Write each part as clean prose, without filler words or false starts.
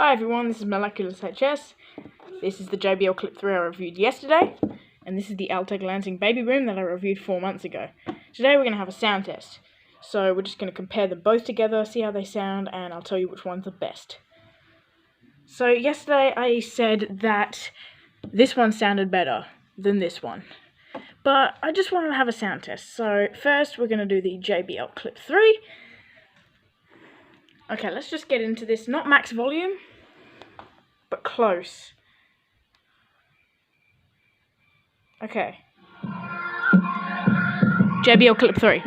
Hi everyone, this is Miraculous HS. This is the JBL Clip 3 I reviewed yesterday, and this is the Altec Lansing Baby Boom that I reviewed 4 months ago. Today we're going to have a sound test, so we're just going to compare them both together, see how they sound, and I'll tell you which one's the best. So yesterday I said that this one sounded better than this one, but I just wanted to have a sound test. So first we're going to do the JBL Clip 3. Okay, let's just get into this. Not max volume, but close. Okay. JBL Clip 3.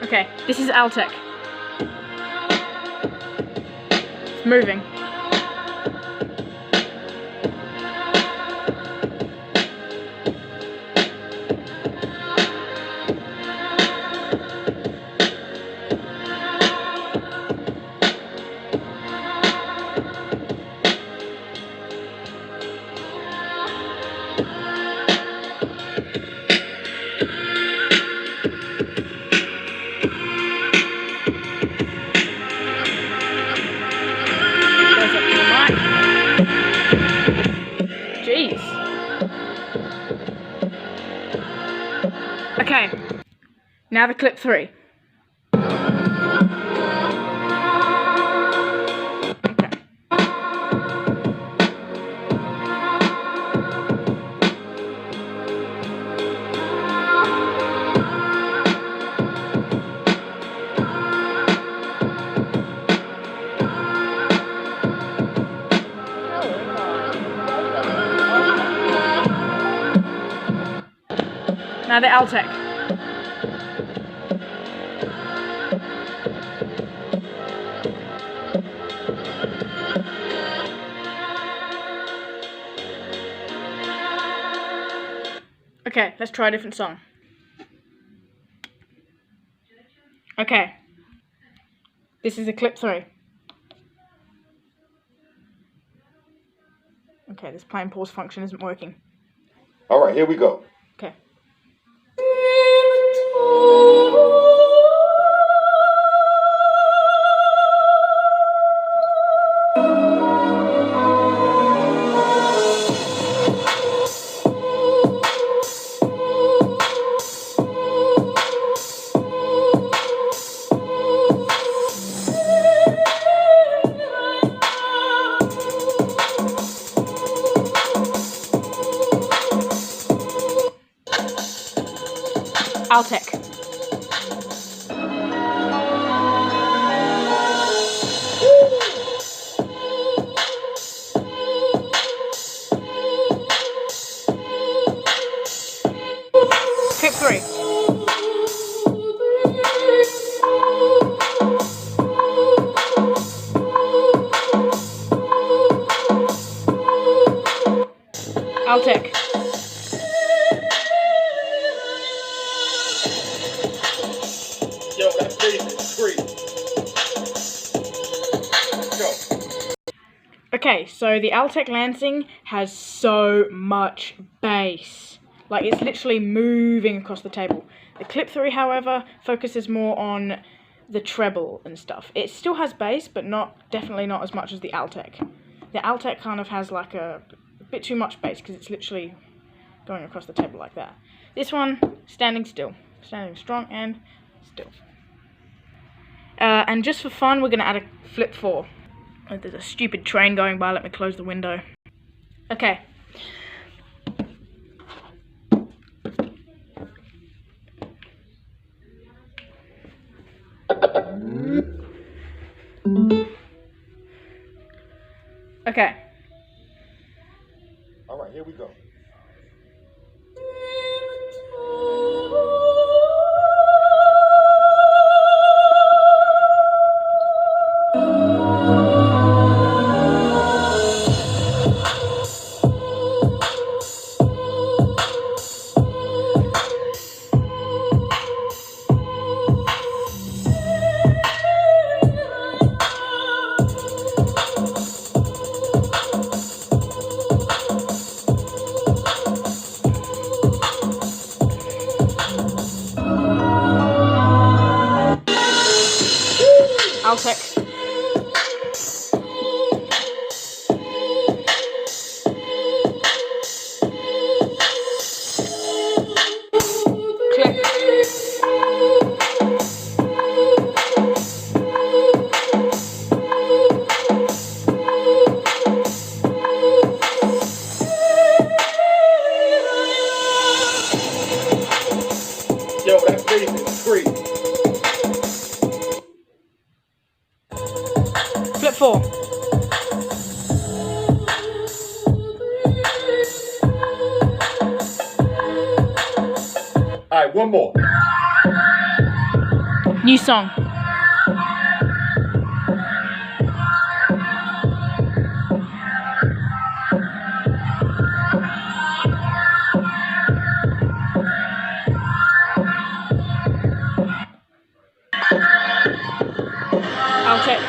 Okay, this is Altec. It's moving. Jeez. Okay, now the Clip 3. Now the Altec. Okay, let's try a different song. Okay. This is a Clip 3. Okay, this play and pause function isn't working. Alright, here we go. Okay. Altec. Clip 3. Altec. Yo, that bass is crazy. Go. Okay, so the Altec Lansing has so much bass. Like, it's literally moving across the table. The Clip 3, however, focuses more on the treble and stuff. It still has bass, but definitely not as much as the Altec. The Altec kind of has like a bit too much bass because it's literally going across the table like that. This one, standing still. Standing strong and still. And just for fun, we're going to add a Flip 4. Oh, there's a stupid train going by, let me close the window. Okay. Okay. Alright, here we go. Altec. Clip. Yo, that bass is crazy. Flip 4. Alright, one more. New song. Altec.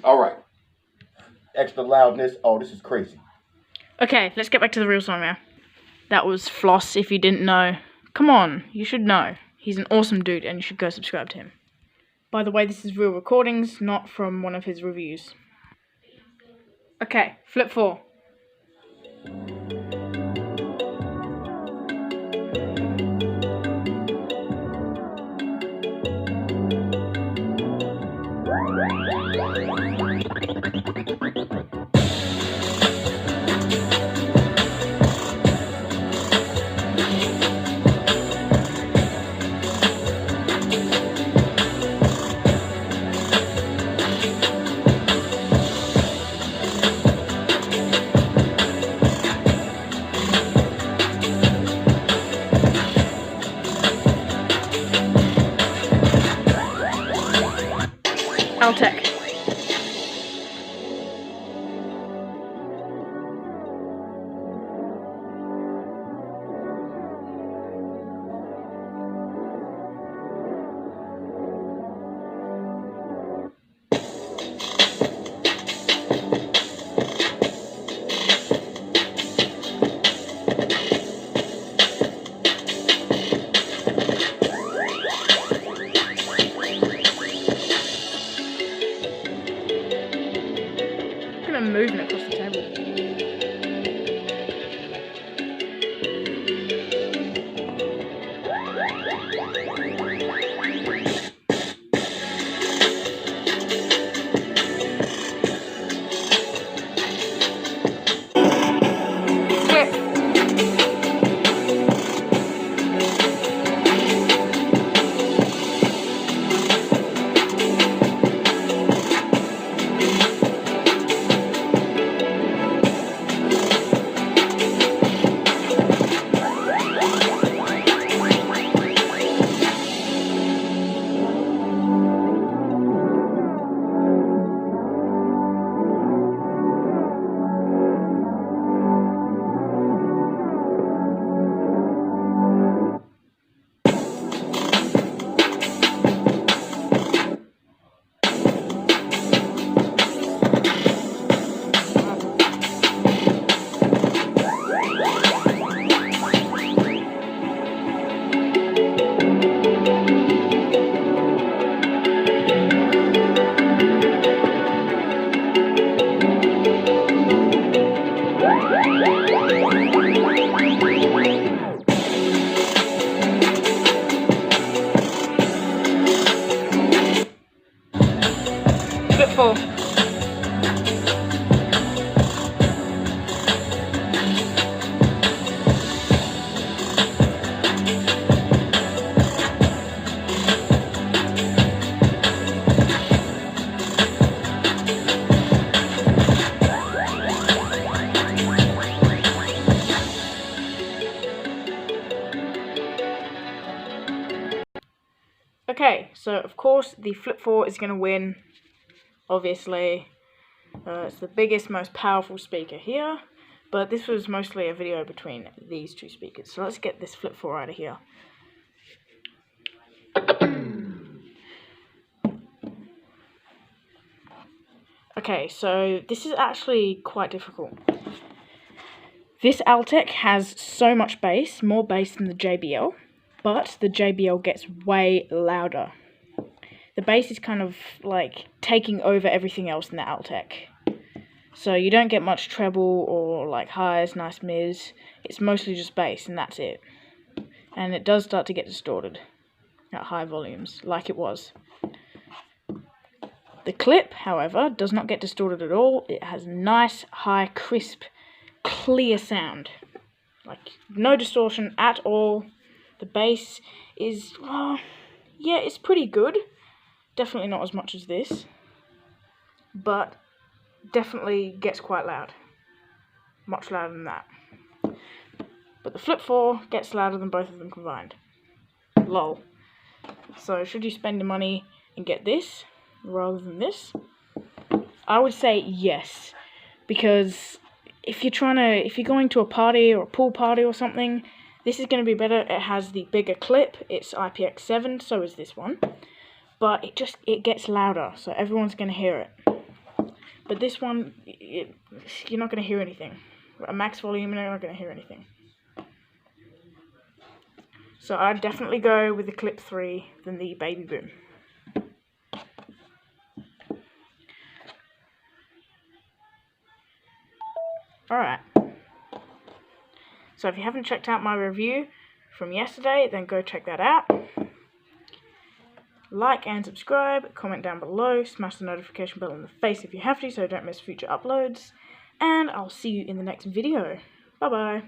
Alright. Extra loudness. Oh, this is crazy. Okay, let's get back to the real song now. That was Floss, if you didn't know. Come on, you should know. He's an awesome dude and you should go subscribe to him. By the way, this is real recordings, not from one of his reviews. Okay, flip 4. Altec. I'm moving across the table. Okay, so of course the Flip 4 is going to win, obviously. It's the biggest, most powerful speaker here, but this was mostly a video between these two speakers. So let's get this Flip 4 out of here. Okay, so this is actually quite difficult. This Altec has so much bass, more bass than the JBL, but the JBL gets way louder. The bass is kind of like taking over everything else in the Altec. So you don't get much treble or like highs, nice mids. It's mostly just bass and that's it. And it does start to get distorted at high volumes, like it was. The clip, however, does not get distorted at all. It has nice, high, crisp, clear sound. Like, no distortion at all. The bass is, well, yeah, it's pretty good. Definitely not as much as this. But definitely gets quite loud. Much louder than that. But the Flip 4 gets louder than both of them combined. Lol. So, should you spend the money and get this rather than this? I would say yes, because if you're going to a party or a pool party or something, this is going to be better. It has the bigger clip. It's IPX7, so is this one, but it gets louder, so everyone's going to hear it. But this one, you're not going to hear anything. At max volume, you're not going to hear anything. So I'd definitely go with the Clip 3 than the Baby Boom. Alright. So if you haven't checked out my review from yesterday, then go check that out. Like and subscribe, comment down below, smash the notification bell in the face if you have to so don't miss future uploads. And I'll see you in the next video. Bye bye.